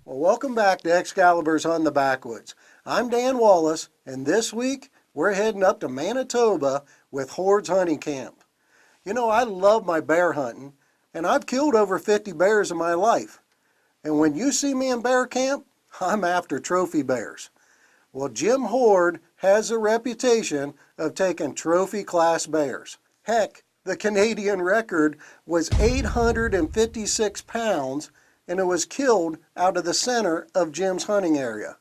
Well, welcome back to Excalibur's on the Backwoods. I'm Dan Wallace, and this week we're heading up to Manitoba with Hoards Hunting Camp. You know, I love my bear hunting, and I've killed over 50 bears in my life. And when you see me in bear camp, I'm after trophy bears. Well, Jim Hoard has a reputation of taking trophy class bears. Heck, the Canadian record was 856 pounds, and it was killed out of the center of Jim's hunting area.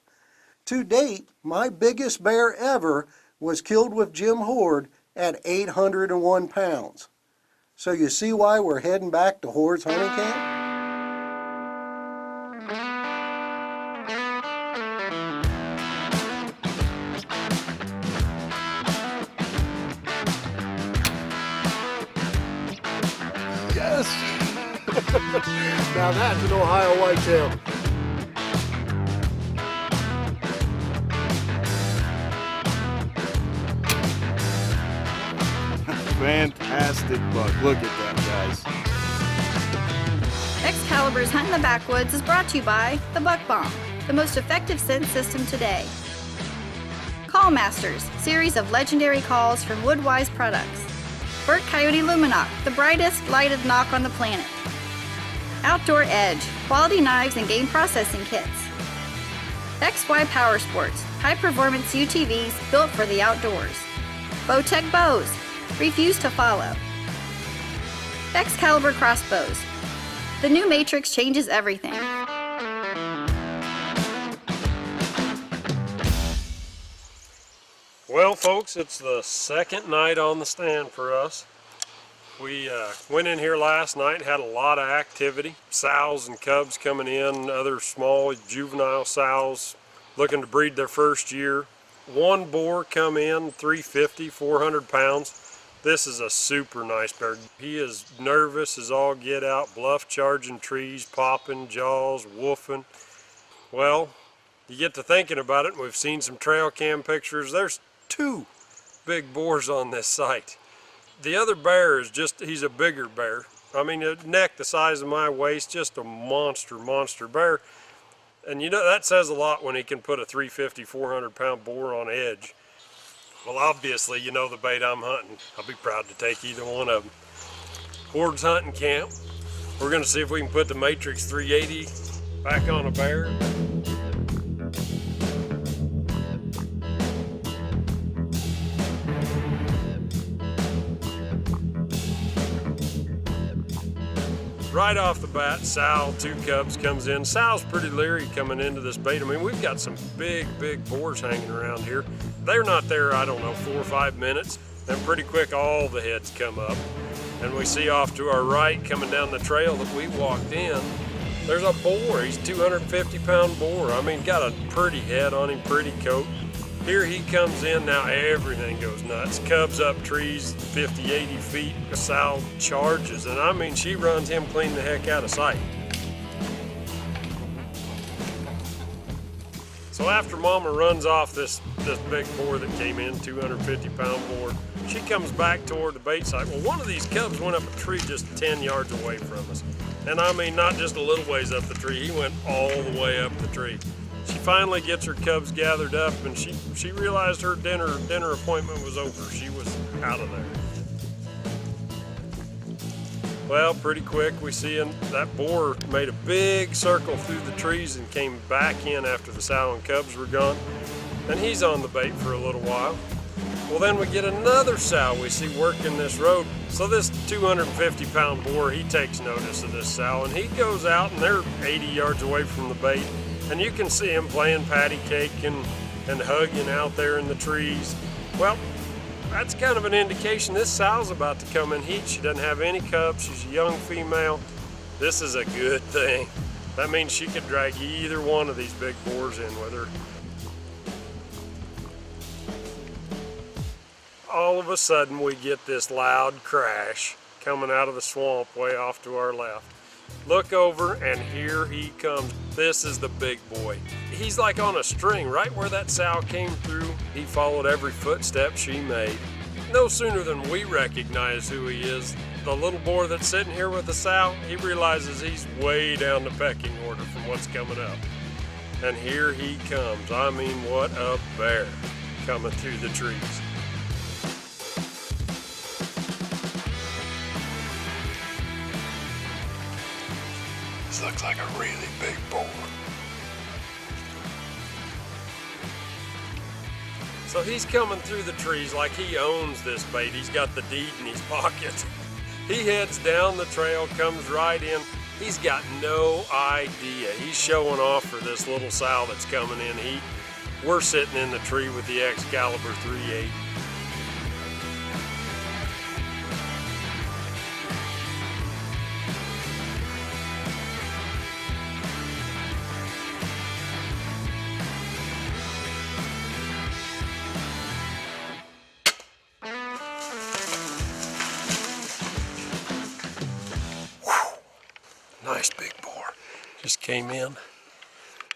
To date, my biggest bear ever was killed with Jim Hoard at 801 pounds. So you see why we're heading back to Hoard's Hunting Camp? Yes! Now that's an Ohio whitetail. Fantastic buck. Look at that, guys. Excalibur's Hunt in the Backwoods is brought to you by the Buck Bomb, the most effective scent system today. Call Masters, series of legendary calls from Woodwise Products. Burt Coyote Luminoc, the brightest lighted knock on the planet. Outdoor Edge, quality knives and game processing kits. XY Power Sports, high-performance UTVs built for the outdoors. Bowtech Bows, refuse to follow. Excalibur Crossbows, the new Matrix changes everything. Well, folks, it's the second night on the stand for us. We went in here last night, had a lot of activity. Sows and cubs coming in, other small juvenile sows looking to breed their first year. One boar come in, 350, 400 pounds. This is a super nice bear. He is nervous as all get out, bluff charging trees, popping, jaws, woofing. Well, you get to thinking about it, and we've seen some trail cam pictures. There's two big boars on this site. The other bear is he's a bigger bear. I mean, a neck the size of my waist, just a monster bear. And you know, that says a lot when he can put a 350, 400 pound boar on edge. Well, obviously, you know the bait I'm hunting. I'll be proud to take either one of them. Hoards Hunting Camp. We're gonna see if we can put the Matrix 380 back on a bear. Right off the bat, sow, two cubs comes in. Sow's pretty leery coming into this bait. I mean, we've got some big boars hanging around here. They're not there, I don't know, 4 or 5 minutes. Then pretty quick, all the heads come up. And we see off to our right, coming down the trail that we walked in, there's a boar. He's a 250 pound boar. I mean, got a pretty head on him, pretty coat. Here he comes in, now everything goes nuts. Cubs up trees, 50, 80 feet, a sow charges, and I mean, she runs him clean the heck out of sight. So after Mama runs off this big boar that came in, 250 pound boar, she comes back toward the bait site. Well, one of these cubs went up a tree just 10 yards away from us. And I mean, not just a little ways up the tree, he went all the way up the tree. She finally gets her cubs gathered up, and she realized her dinner appointment was over. She was out of there. Well, pretty quick we see that boar made a big circle through the trees and came back in after the sow and cubs were gone. And he's on the bait for a little while. Well, then we get another sow we see working this road. So this 250 pound boar, he takes notice of this sow, and he goes out, and they're 80 yards away from the bait. And you can see him playing patty cake and hugging out there in the trees. Well, that's kind of an indication this sow's about to come in heat. She doesn't have any cubs. She's a young female. This is a good thing. That means she could drag either one of these big boars in with her. All of a sudden we get this loud crash coming out of the swamp way off to our left. Look over, and here he comes. This is the big boy. He's like on a string. Right where that sow came through, he followed every footstep she made. No sooner than we recognize who he is, the little boar that's sitting here with the sow, he realizes he's way down the pecking order from what's coming up. And here he comes. I mean, what a bear coming through the trees. This looks like a really big boar. So he's coming through the trees like he owns this bait. He's got the deed in his pocket. He heads down the trail, comes right in. He's got no idea. He's showing off for this little sow that's coming in heat. We're sitting in the tree with the Excalibur 3/8. Nice big boar. Just came in.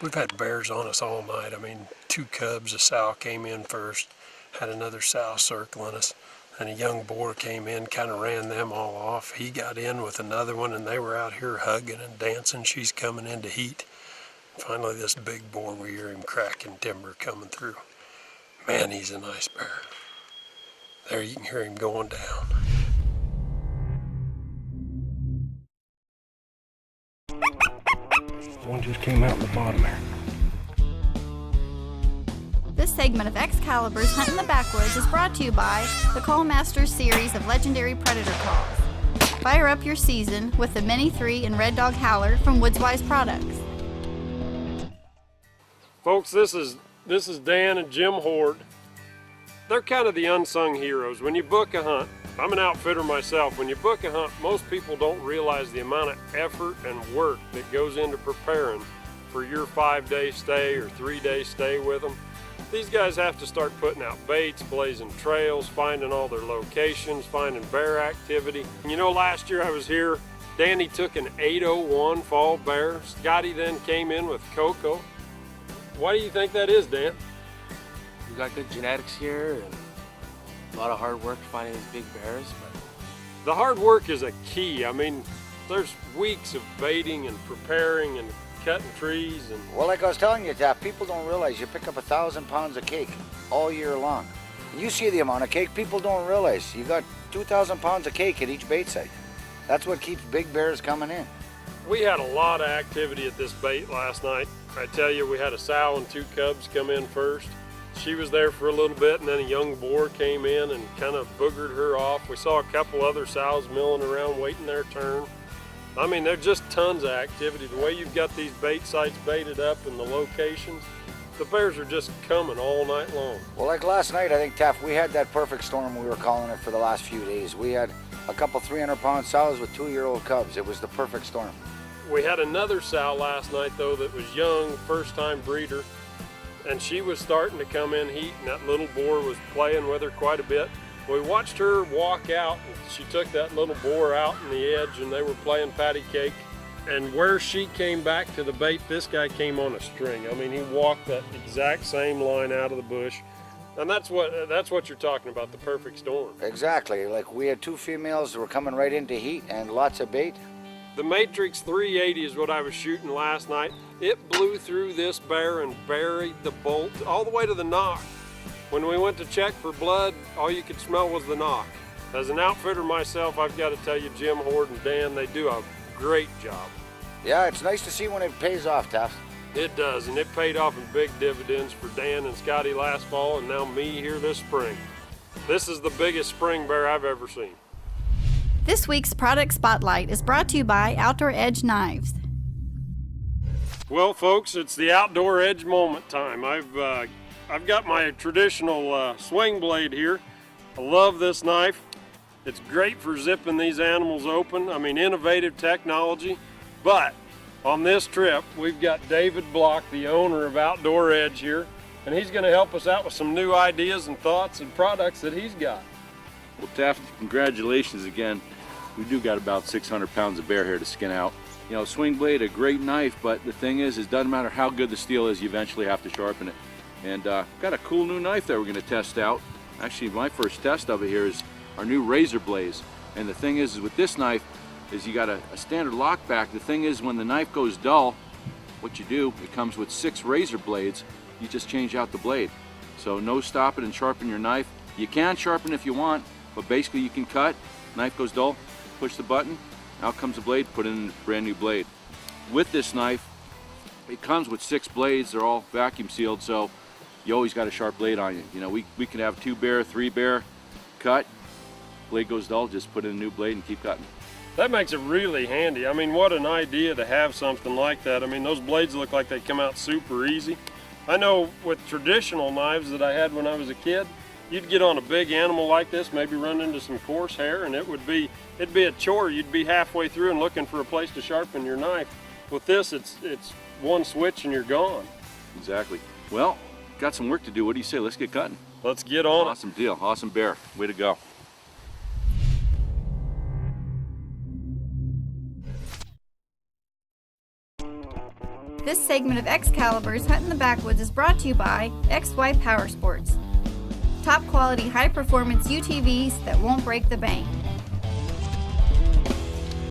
We've had bears on us all night. I mean, 2 cubs, a sow came in first, had another sow circling us, and a young boar came in, kind of ran them all off. He got in with another one, and they were out here hugging and dancing. She's coming into heat. Finally, this big boar, we hear him cracking timber coming through. Man, he's a nice bear. There, you can hear him going down. One just came out in the bottom there. This segment of Excalibur's Hunt in the Backwoods is brought to you by the Call Masters series of legendary predator calls. Fire up your season with the Mini 3 and Red Dog Howler from Woodswise Products. Folks, this is Dan and Jim Hoard. They're kind of the unsung heroes. When you book a hunt, I'm an outfitter myself. When you book a hunt, most people don't realize the amount of effort and work that goes into preparing for your 5-day stay or 3-day stay with them. These guys have to start putting out baits, blazing trails, finding all their locations, finding bear activity. You know, last year I was here, Danny took an 801 fall bear. Scotty then came in with Coco. Why do you think that is, Dan? We got good genetics here and a lot of hard work finding these big bears. But the hard work is a key. I mean, there's weeks of baiting and preparing and cutting trees and... Well, like I was telling you, Taft, people don't realize you pick up 1,000 pounds of cake all year long. You see the amount of cake, people don't realize. You got 2,000 pounds of cake at each bait site. That's what keeps big bears coming in. We had a lot of activity at this bait last night. I tell you, we had a sow and 2 cubs come in first. She was there for a little bit, and then a young boar came in and kind of boogered her off. We saw a couple other sows milling around waiting their turn. I mean, there's just tons of activity. The way you've got these bait sites baited up and the locations, the bears are just coming all night long. Well, like last night, I think, Taft, we had that perfect storm we were calling it for the last few days. We had a couple 300-pound sows with 2-year-old cubs. It was the perfect storm. We had another sow last night, though, that was young, first-time breeder, and she was starting to come in heat, and that little boar was playing with her quite a bit. We watched her walk out, and she took that little boar out in the edge, and they were playing patty cake. And where she came back to the bait, this guy came on a string. I mean, he walked that exact same line out of the bush. And that's what you're talking about, the perfect storm. Exactly. Like, we had 2 females that were coming right into heat and lots of bait. The Matrix 380 is what I was shooting last night. It blew through this bear and buried the bolt all the way to the knock. When we went to check for blood, all you could smell was the knock. As an outfitter myself, I've got to tell you, Jim, Hoard, and Dan, they do a great job. Yeah, it's nice to see when it pays off, Taft. It does, and it paid off in big dividends for Dan and Scotty last fall, and now me here this spring. This is the biggest spring bear I've ever seen. This week's product spotlight is brought to you by Outdoor Edge Knives. Well, folks, it's the Outdoor Edge moment time. I've got my traditional swing blade here. I love this knife. It's great for zipping these animals open. I mean, innovative technology. But on this trip, we've got David Block, the owner of Outdoor Edge here, and he's going to help us out with some new ideas and thoughts and products that he's got. Well, Taft, congratulations again. We do got about 600 pounds of bear hair to skin out. You know, swing blade, a great knife, but the thing is, it doesn't matter how good the steel is, you eventually have to sharpen it. And got a cool new knife that we're going to test out. Actually, my first test of it here is our new razor blades. And the thing is with this knife, is you got a standard lock back. The thing is, when the knife goes dull, what you do, it comes with 6 razor blades. You just change out the blade. So no stop it and sharpen your knife. You can sharpen if you want, but basically you can cut, knife goes dull, push the button, out comes the blade, put in a brand new blade. With this knife, it comes with 6 blades. They're all vacuum sealed, so you always got a sharp blade on you. You know, we can have 2 bear, 3 bear, cut, blade goes dull, just put in a new blade and keep cutting. That makes it really handy. I mean, what an idea to have something like that. I mean, those blades look like they come out super easy. I know with traditional knives that I had when I was a kid, you'd get on a big animal like this, maybe run into some coarse hair, and it'd be a chore. You'd be halfway through and looking for a place to sharpen your knife. With this, it's one switch and you're gone. Exactly. Well, got some work to do. What do you say? Let's get cutting. Let's get on it. Awesome deal. Awesome bear. Way to go. This segment of Excalibur's Hunt in the Backwoods is brought to you by XY Power Sports. Top quality, high performance UTVs that won't break the bank.